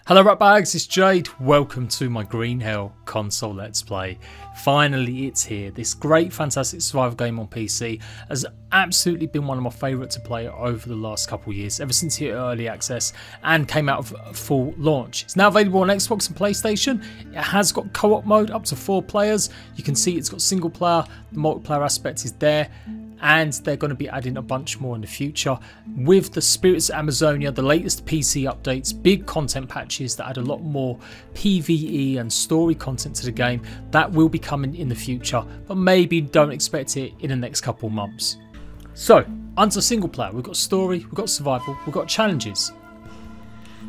Hello Ratbags, it's Jade. Welcome to my Green Hell console Let's Play. Finally it's here. This great fantastic survival game on PC has absolutely been one of my favourite to play over the last couple of years, ever since it hit early access and came out of full launch. It's now available on Xbox and PlayStation. It has got co-op mode up to 4 players. You can see it's got single player, the multiplayer aspect is there. And they're going to be adding a bunch more in the future with the Spirits of Amazonia, the latest PC updates, big content patches that add a lot more PvE and story content to the game. That will be coming in the future, but maybe don't expect it in the next couple months. So, onto single player. We've got story, we've got survival, we've got challenges.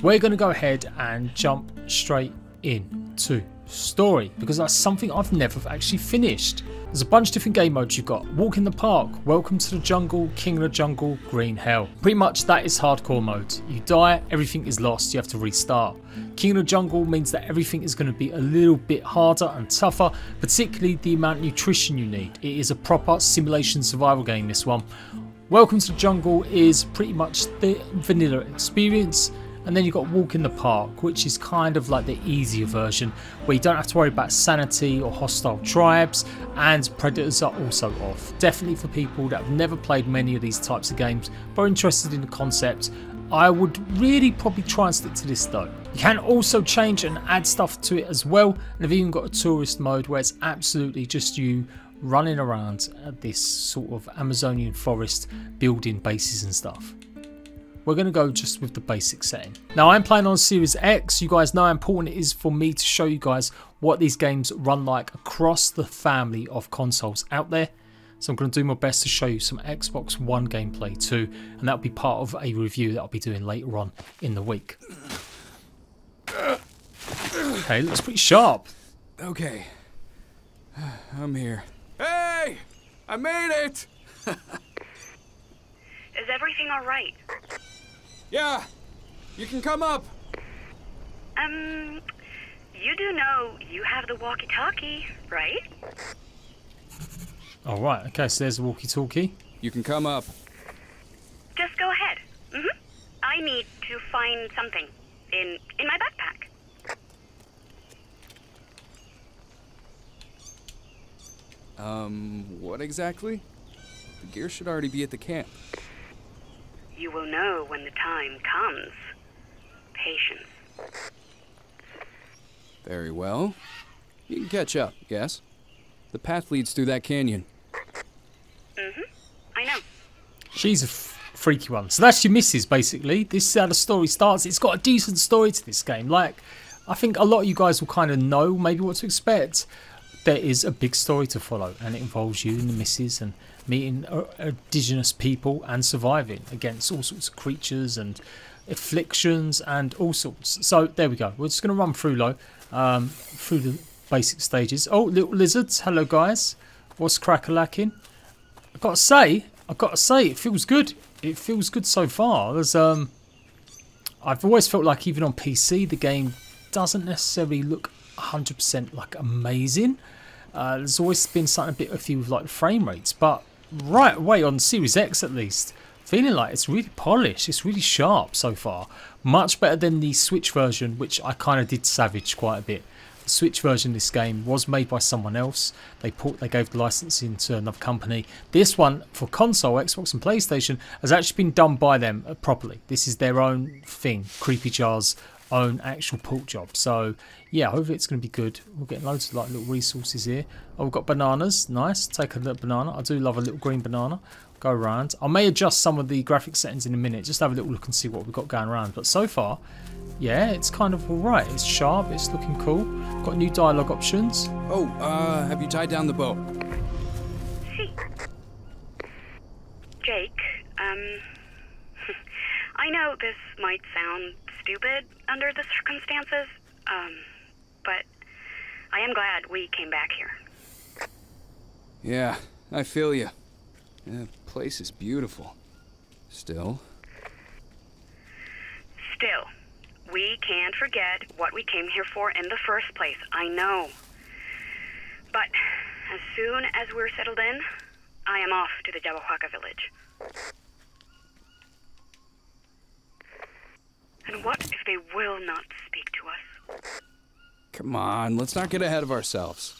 We're going to go ahead and jump straight into story because that's something I've never actually finished. There's a bunch of different game modes you've got. Walk in the Park, Welcome to the Jungle, King of the Jungle, Green Hell. Pretty much that is hardcore mode. You die, everything is lost, you have to restart. King of the Jungle means that everything is going to be a little bit harder and tougher, particularly the amount of nutrition you need. It is a proper simulation survival game, this one. Welcome to the Jungle is pretty much the vanilla experience. And then you've got Walk in the Park, which is kind of like the easier version, where you don't have to worry about sanity or hostile tribes, and predators are also off. Definitely for people that have never played many of these types of games, but are interested in the concept. I would really probably try and stick to this though. You can also change and add stuff to it as well, and they've even got a tourist mode where it's absolutely just you running around at this sort of Amazonian forest, building bases and stuff. We're going to go just with the basic setting. Now I'm playing on Series X. You guys know how important it is for me to show you guys what these games run like across the family of consoles out there. So I'm going to do my best to show you some Xbox One gameplay too, and that'll be part of a review that I'll be doing later on in the week. Okay, looks pretty sharp. Okay, I'm here. Hey, I made it! Is everything all right? Yeah, you can come up. You do know you have the walkie-talkie, right? All right, okay, so there's the walkie-talkie. You can come up. Just go ahead. I need to find something in my backpack. What exactly? The gear should already be at the camp. You will know when the time comes. Patience. Very well. You can catch up, yes? The path leads through that canyon. I know. She's a freaky one. So that's your missus, basically. This is how the story starts. It's got a decent story to this game. Like, I think a lot of you guys will kind of know maybe what to expect. There is a big story to follow, and it involves you and the missus and meeting indigenous people and surviving against all sorts of creatures and afflictions and all sorts. So there we go. We're just going to run through through the basic stages. Oh, little lizards. Hello, guys. What's crack-a-lacking? I've got to say, it feels good. It feels good so far. There's I've always felt like even on PC, the game doesn't necessarily look 100% like amazing. There's always been something a few with like the frame rates, but right away on Series X at least, feeling like it's really polished, it's really sharp so far. Much better than the Switch version, which I kind of did savage quite a bit. The Switch version of this game was made by someone else. They gave the licensing to another company. This one for console, Xbox and PlayStation has actually been done by them properly. This is their own thing, CREEPYJAR's own actual port job. So yeah, hopefully it's going to be good. We're getting loads of like little resources here. Oh, we've got bananas. Nice. Take a little banana. I do love a little green banana. Go around. I may adjust some of the graphic settings in a minute. Just have a little look and see what we've got going around. But so far, yeah, it's kind of alright. It's sharp. It's looking cool. Got new dialogue options. Oh, have you tied down the boat? See. Jake, I know this might sound stupid under the circumstances, but I am glad we came back here. Yeah, I feel you. The place is beautiful. Still, we can't forget what we came here for in the first place. I know. But as soon as we're settled in, I am off to the Jawahuaca village. And what if they will not speak Come on, let's not get ahead of ourselves.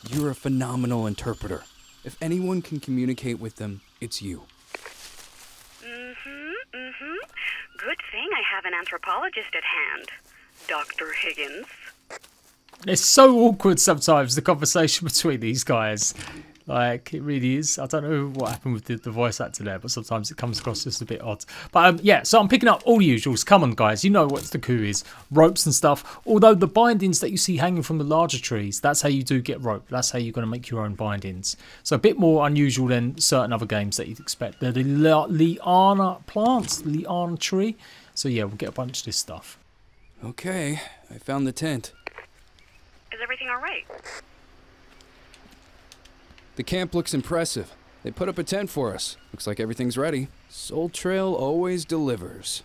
You're a phenomenal interpreter. If anyone can communicate with them, it's you. Good thing I have an anthropologist at hand, Dr. Higgins. It's so awkward sometimes, the conversation between these guys. Like, it really is. I don't know what happened with the voice actor there, but sometimes it comes across just a bit odd. But yeah, so I'm picking up all the usuals. Come on, guys. You know what the coup is. Ropes and stuff. Although the bindings that you see hanging from the larger trees, that's how you do get rope. That's how you're going to make your own bindings. So a bit more unusual than certain other games that you'd expect. They're the liana plants, liana tree. So yeah, we'll get a bunch of this stuff. Okay, I found the tent. Is everything all right? The camp looks impressive. They put up a tent for us. Looks like everything's ready. Soul Trail always delivers.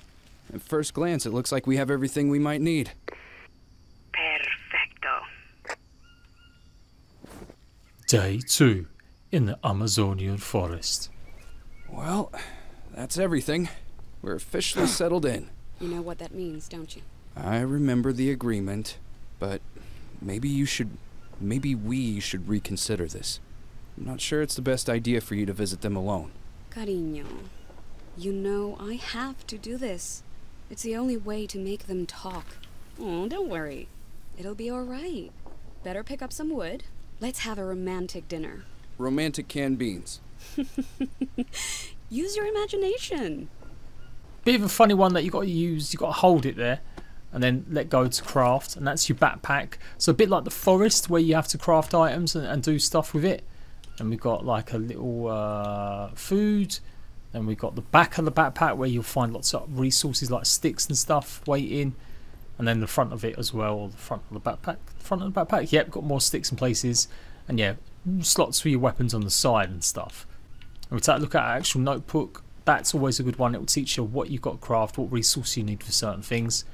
At first glance, it looks like we have everything we might need. Perfecto. Day 2 in the Amazonian forest. Well, that's everything. We're officially settled in. You know what that means, don't you? I remember the agreement, but maybe we should reconsider this. I'm not sure it's the best idea for you to visit them alone. Cariño, you know I have to do this. It's the only way to make them talk. Oh, don't worry. It'll be all right. Better pick up some wood. Let's have a romantic dinner. Romantic canned beans. Use your imagination. Bit of a funny one that you got to use. You got to hold it there and then let go to craft, and that's your backpack. So a bit like the forest where you have to craft items and do stuff with it. And we've got like a little food. Then we've got the back of the backpack where you'll find lots of resources like sticks and stuff waiting. And then the front of it as well, or the front of the backpack. Front of the backpack, yep, got more sticks in places. And yeah, slots for your weapons on the side and stuff. And we take a look at our actual notebook. That's always a good one. It will teach you what you've got to craft, what resources you need for certain things.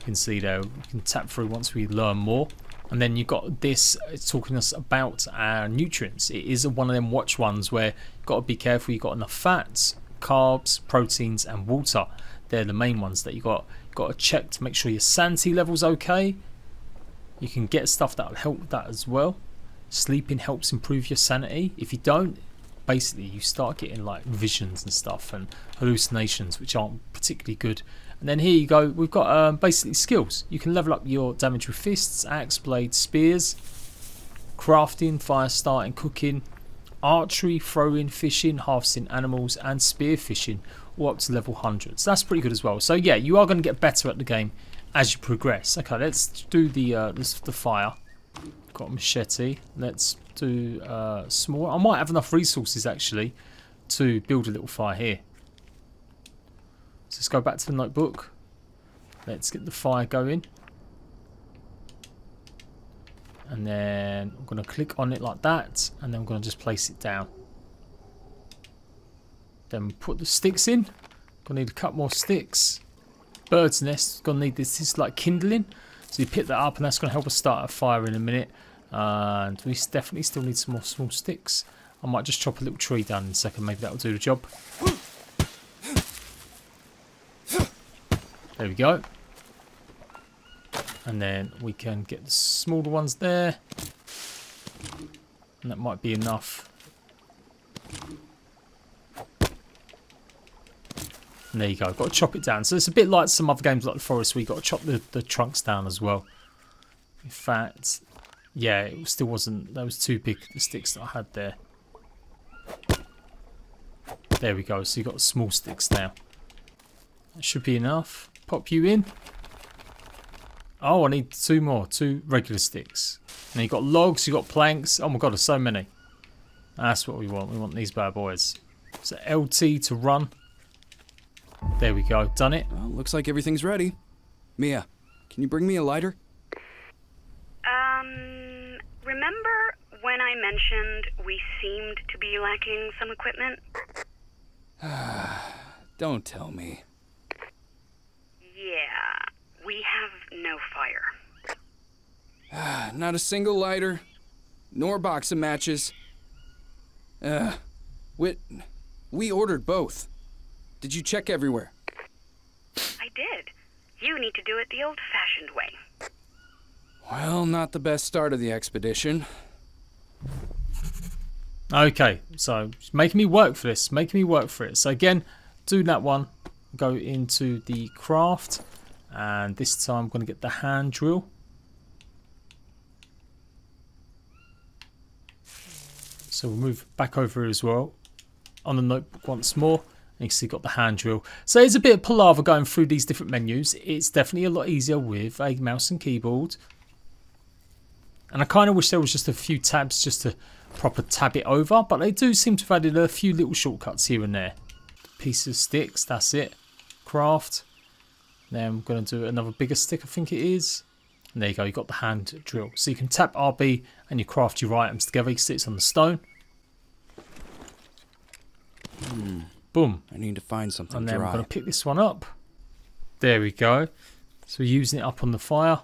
You can see there, we can tap through once we learn more. And then you've got this, it's talking us about our nutrients. It is one of them watch ones where you've got to be careful you've got enough fats, carbs, proteins and water. They're the main ones that you've got to check to make sure your sanity level's okay. You can get stuff that will help with that as well. Sleeping helps improve your sanity. If you don't, basically you start getting like visions and stuff and hallucinations, which aren't particularly good. And then here you go, we've got basically skills. You can level up your damage with fists, axe, blades, spears, crafting, fire starting, cooking, archery, throwing, fishing, harvesting animals, and spear fishing, all up to level 100. So that's pretty good as well. So yeah, you are going to get better at the game as you progress. Okay, let's do the fire. Got a machete. Let's do small. I might have enough resources actually to build a little fire here. So let's go back to the notebook. Let's get the fire going. And then I'm going to click on it like that. And then I'm going to just place it down. Then put the sticks in. Going to need a couple more sticks. Bird's nest. Going to need this. This is like kindling. So you pick that up and that's going to help us start a fire in a minute. And we definitely still need some more small sticks. I might just chop a little tree down in a second. Maybe that'll do the job. There we go. And then we can get the smaller ones there. And that might be enough. And there you go. Got to chop it down. So it's a bit like some other games like the Forest where you got to chop the trunks down as well. In fact, yeah, it still wasn't. That was too big, the sticks that I had there. There we go. So you got the small sticks now. That should be enough. Pop you in. Oh, I need two more. 2 regular sticks. And you've got logs, you've got planks. Oh my god, there's so many. That's what we want. We want these bad boys. So LT to run. There we go. Done it. Well, looks like everything's ready. Mia, can you bring me a lighter? Remember when I mentioned we seemed to be lacking some equipment? Don't tell me. Yeah, we have no fire. Not a single lighter, nor box of matches. We ordered both. Did you check everywhere? I did. You need to do it the old-fashioned way. Well, not the best start of the expedition. Okay, so it's making me work for this, making me work for it. So again, do that one, go into the craft, and this time I'm going to get the hand drill. So we'll move back over as well on the notebook once more. And you can see got the hand drill. So it's a bit of palaver going through these different menus. It's definitely a lot easier with a mouse and keyboard. And I kind of wish there was just a few tabs just to proper tab it over. But they do seem to have added a few little shortcuts here and there. Piece of sticks, that's it. Craft. Then I'm going to do another bigger stick, I think it is. And there you go, you got the hand drill. So you can tap RB and you craft your items together. You can see it's on the stone. Boom. I need to find something and then dry. I'm going to pick this one up. There we go. So we're using it up on the fire.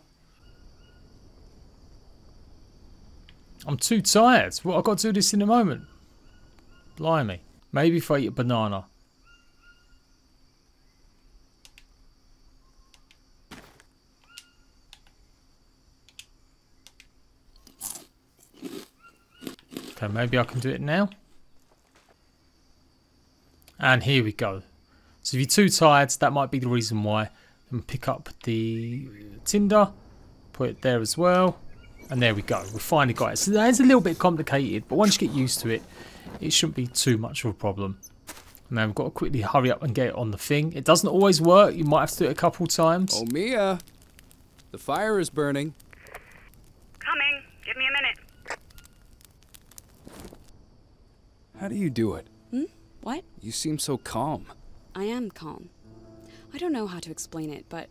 I'm too tired. What, I've got to do this in a moment. Blimey. Maybe if I eat a banana. Okay, maybe I can do it now. And here we go. So if you're too tired, that might be the reason why. Then pick up the tinder, put it there as well, and there we go. We finally got it. So that is a little bit complicated, but once you get used to it, it shouldn't be too much of a problem. And then we've got to quickly hurry up and get it on the thing. It doesn't always work. You might have to do it a couple times. Oh, Mia, the fire is burning. Coming. Give me a minute. How do you do it? What? You seem so calm. I am calm. I don't know how to explain it, but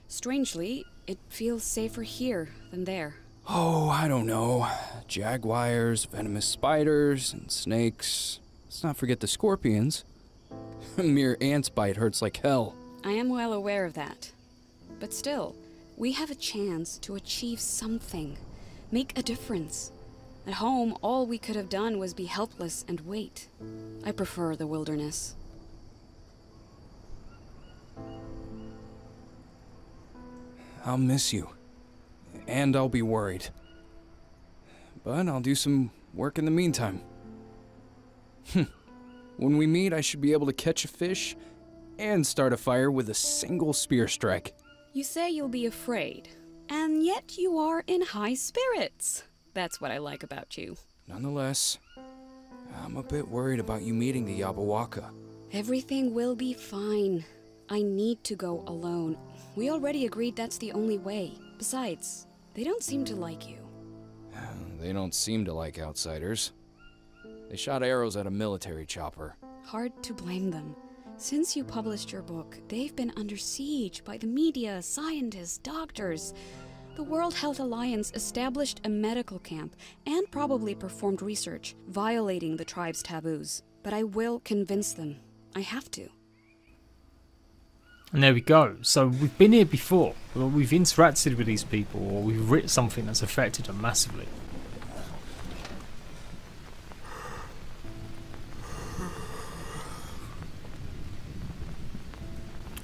strangely, it feels safer here than there. Oh, I don't know. Jaguars, venomous spiders, and snakes. Let's not forget the scorpions. A mere ant's bite hurts like hell. I am well aware of that. But still, we have a chance to achieve something. Make a difference. At home, all we could have done was be helpless and wait. I prefer the wilderness. I'll miss you. And I'll be worried. But I'll do some work in the meantime. When we meet, I should be able to catch a fish and start a fire with a single spear strike. You say you'll be afraid, and yet you are in high spirits. That's what I like about you. Nonetheless, I'm a bit worried about you meeting the Yabawaka. Everything will be fine. I need to go alone. We already agreed that's the only way. Besides, they don't seem to like you. They don't seem to like outsiders. They shot arrows at a military chopper. Hard to blame them. Since you published your book, they've been under siege by the media, scientists, doctors. The World Health Alliance established a medical camp and probably performed research, violating the tribe's taboos. But I will convince them. I have to. And there we go. So we've been here before. We've interacted with these people, or we've written something that's affected them massively.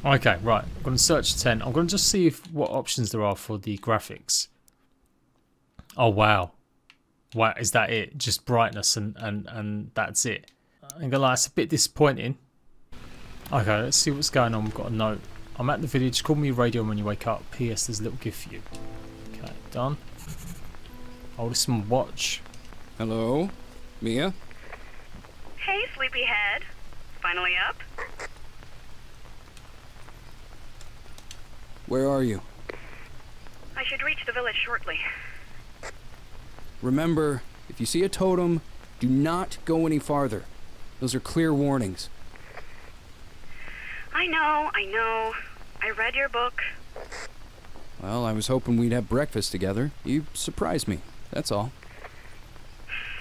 Okay, right. I'm going to search 10. I'm going to just see what options there are for the graphics. Oh, wow. Wow, is that it? Just brightness and that's it. I'm going to lie, it's a bit disappointing. Okay, let's see what's going on. We've got a note. I'm at the village. Call me radio when you wake up. P.S. There's a little gift for you. Okay, done. Oh, this is my watch. Hello? Mia? Hey, sleepyhead. Finally up? Where are you? I should reach the village shortly. Remember, if you see a totem, do not go any farther. Those are clear warnings. I know. I read your book. Well, I was hoping we'd have breakfast together. You surprised me, that's all.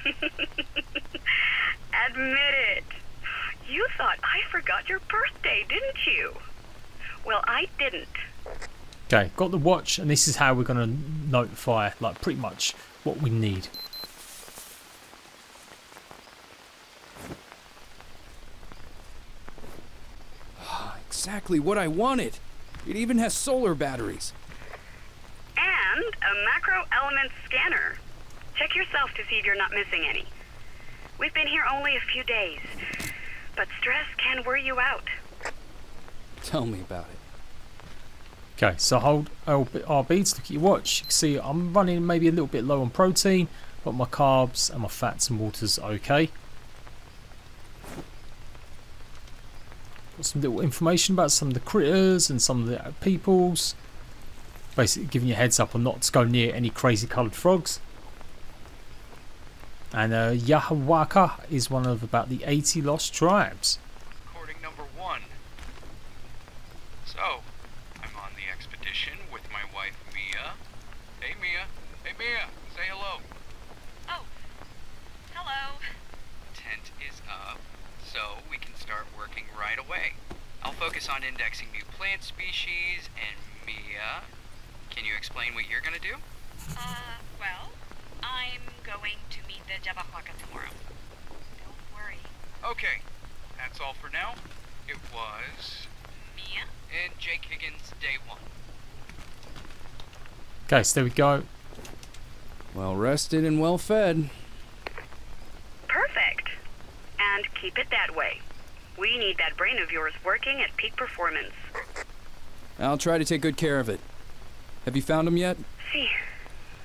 Admit it. You thought I forgot your birthday, didn't you? Well, I didn't. Okay, got the watch, and this is how we're going to notify, like, pretty much what we need. Exactly what I wanted. It even has solar batteries. And a macro micro-element scanner. Check yourself to see if you're not missing any. We've been here only a few days, but stress can wear you out. Tell me about it. Okay, so hold RB to look at your watch. You can see I'm running maybe a little bit low on protein, but my carbs and my fats and waters are okay. Got some little information about some of the critters and some of the peoples. Basically giving you a heads up on not to go near any crazy coloured frogs. And Yahawaka is one of about the 80 lost tribes. Recording number 1. So, I'm on the expedition with my wife Mia. Hey Mia. Hey Mia, say hello. Oh, hello. Tent is up, so we can start working right away. I'll focus on indexing new plant species, and Mia, can you explain what you're gonna do? Well, I'm going to meet the Jabahwaka tomorrow. Don't worry. Okay, that's all for now. It was Mia? and Jake Higgins, day 1. Okay, so there we go. Well rested and well fed. Perfect. And keep it that way. We need that brain of yours working at peak performance. I'll try to take good care of it. Have you found them yet? See,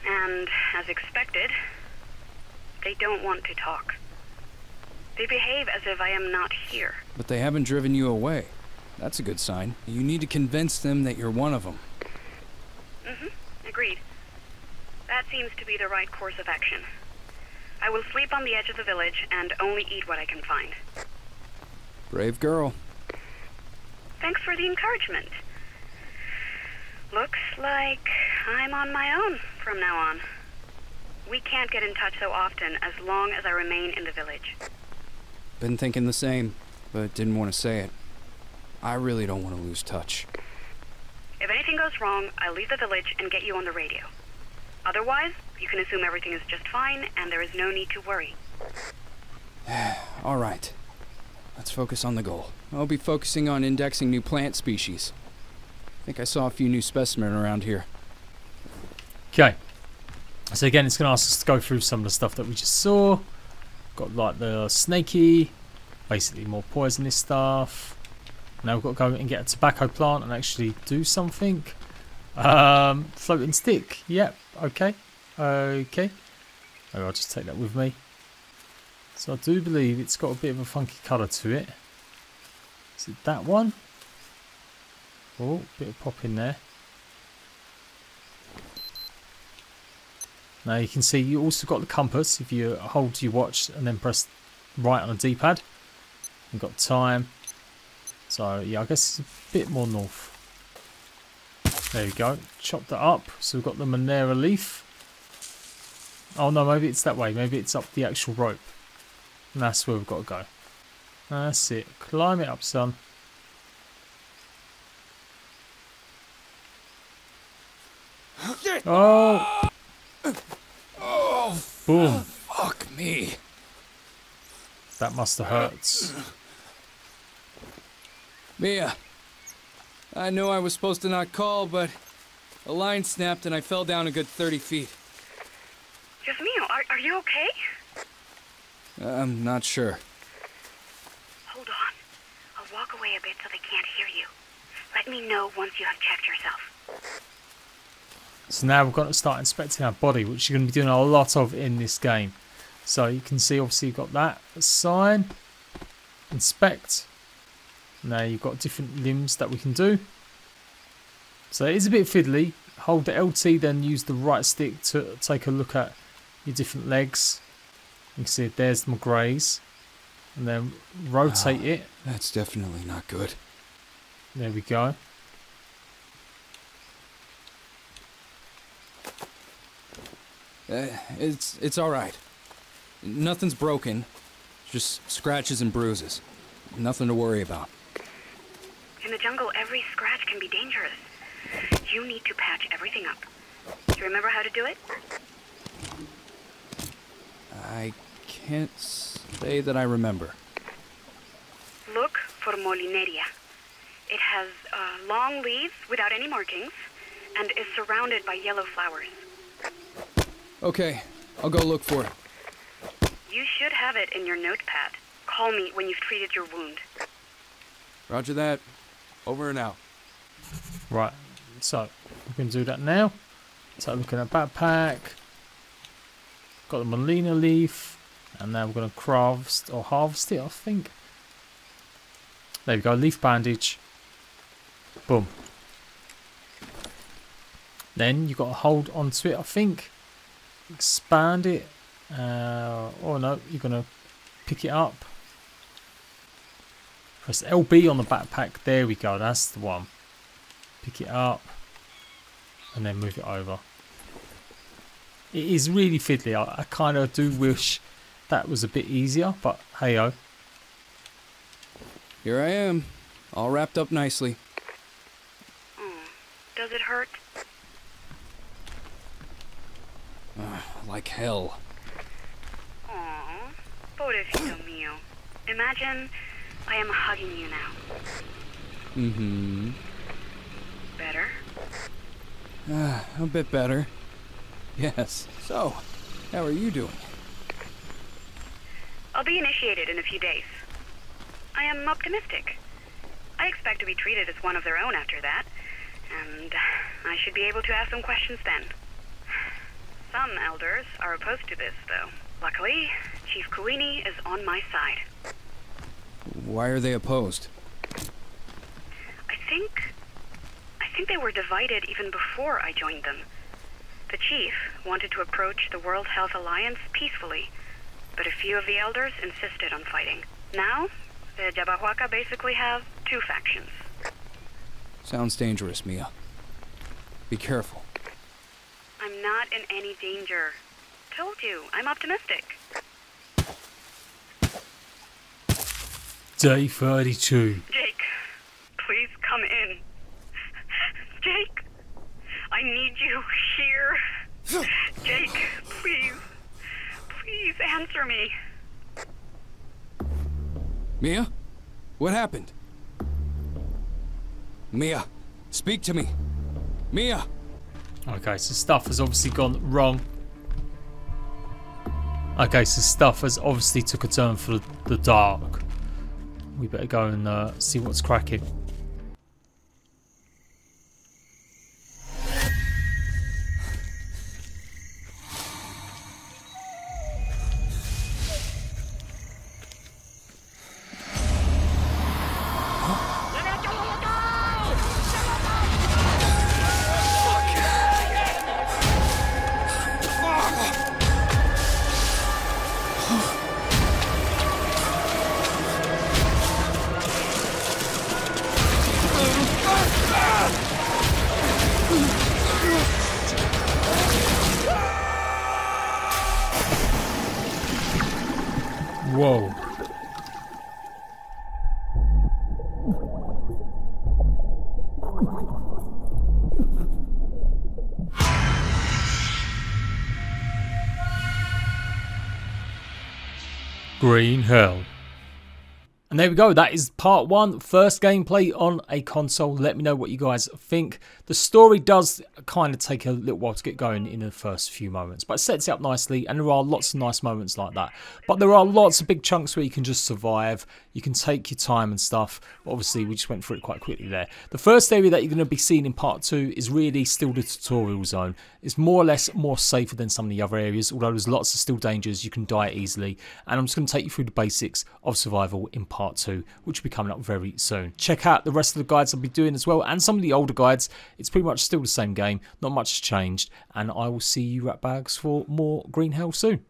and as expected, they don't want to talk. They behave as if I am not here. But they haven't driven you away. That's a good sign. You need to convince them that you're one of them. Agreed. That seems to be the right course of action. I will sleep on the edge of the village and only eat what I can find. Brave girl. Thanks for the encouragement. Looks like I'm on my own from now on. We can't get in touch so often as long as I remain in the village. Been thinking the same, but didn't want to say it. I really don't want to lose touch. If anything goes wrong, I'll leave the village and get you on the radio. Otherwise, you can assume everything is just fine and there is no need to worry. All right. Let's focus on the goal. I'll be focusing on indexing new plant species. I think I saw a few new specimens around here. Okay. So again, it's going to ask us to go through some of the stuff that we just saw. Got like the snaky, basically more poisonous stuff. Now we've got to go and get a tobacco plant and actually do something. Floating stick. Yep. Okay. Okay. Oh, I'll just take that with me. So I do believe it's got a bit of a funky colour to it. Is it that one? Oh, bit of pop in there. Now you can see you also got the compass if you hold your watch and then press right on the D-pad. You've got time. So yeah, I guess it's a bit more north. There we go. Chop that up. So we've got the Monera leaf. Oh no, maybe it's that way. Maybe it's up the actual rope. And that's where we've got to go. That's it. Climb it up, son. Oh! Oh, Boom. fuck me. That must have hurt. Mia, I know I was supposed to not call, but a line snapped and I fell down a good 30 feet. Just Mio, are you okay? I'm not sure. Hold on. I'll walk away a bit so they can't hear you. Let me know once you have checked yourself. So now we've got to start inspecting our body, which you're going to be doing a lot of in this game. So you can see obviously you've got that assign, inspect. Now you've got different limbs that we can do. So it is a bit fiddly. Hold the LT, then use the right stick to take a look at your different legs. You can see there's my greys. And then rotate it. That's definitely not good. There we go. It's all right. Nothing's broken. Just scratches and bruises. Nothing to worry about. In the jungle, every scratch can be dangerous. You need to patch everything up. Do you remember how to do it? I can't say that I remember. Look for Molineria. It has long leaves without any markings and is surrounded by yellow flowers. Okay, I'll go look for it. You should have it in your notepad. Call me when you've treated your wound. Roger that. Over and out. Right, so we can do that now. So looking at backpack. Got the Molina leaf. And now we're going to craft or harvest it, I think. There we go, leaf bandage. Boom. Then you've got to hold onto it, I think. Expand it. Oh no, you're going to pick it up. Press LB on the backpack. There we go, that's the one. Pick it up. And then move it over. It is really fiddly. I kind of do wish that was a bit easier, but hey-oh. Here I am, all wrapped up nicely. Does it hurt? Like hell. Aww, pobrecito mío. Imagine I am hugging you now. Mm-hmm. Better? A bit better. Yes. So, how are you doing? I'll be initiated in a few days. I am optimistic. I expect to be treated as one of their own after that, and I should be able to ask some questions then. Some elders are opposed to this, though. Luckily, Chief Kuini is on my side. Why are they opposed? I think they were divided even before I joined them. The chief wanted to approach the World Health Alliance peacefully, but a few of the elders insisted on fighting. Now, the Yabahuaca basically have two factions. Sounds dangerous, Mia. Be careful. I'm not in any danger. Told you, I'm optimistic. Day 32. Jake, please come in. Jake, I need you here. Jake, please. Please answer me. Mia? What happened? Mia, speak to me. Mia! Okay, so stuff has obviously gone wrong. Okay, so stuff has obviously took a turn for the dark. We better go and see what's cracking. Whoa. Green hell. And there we go, that is part one, first gameplay on a console. Let me know what you guys think. The story does kind of take a little while to get going in the first few moments, but it sets it up nicely, and there are lots of nice moments like that. But there are lots of big chunks where you can just survive, you can take your time and stuff. Obviously, we just went through it quite quickly there. The first area that you're going to be seeing in part two is really still the tutorial zone. It's more or less more safer than some of the other areas, although there's lots of still dangers, you can die easily. And I'm just going to take you through the basics of survival in part two, which will be coming up very soon. Check out the rest of the guides I'll be doing as well, and some of the older guides. It's pretty much still the same game, not much has changed, and I will see you ratbags for more Green Hell soon.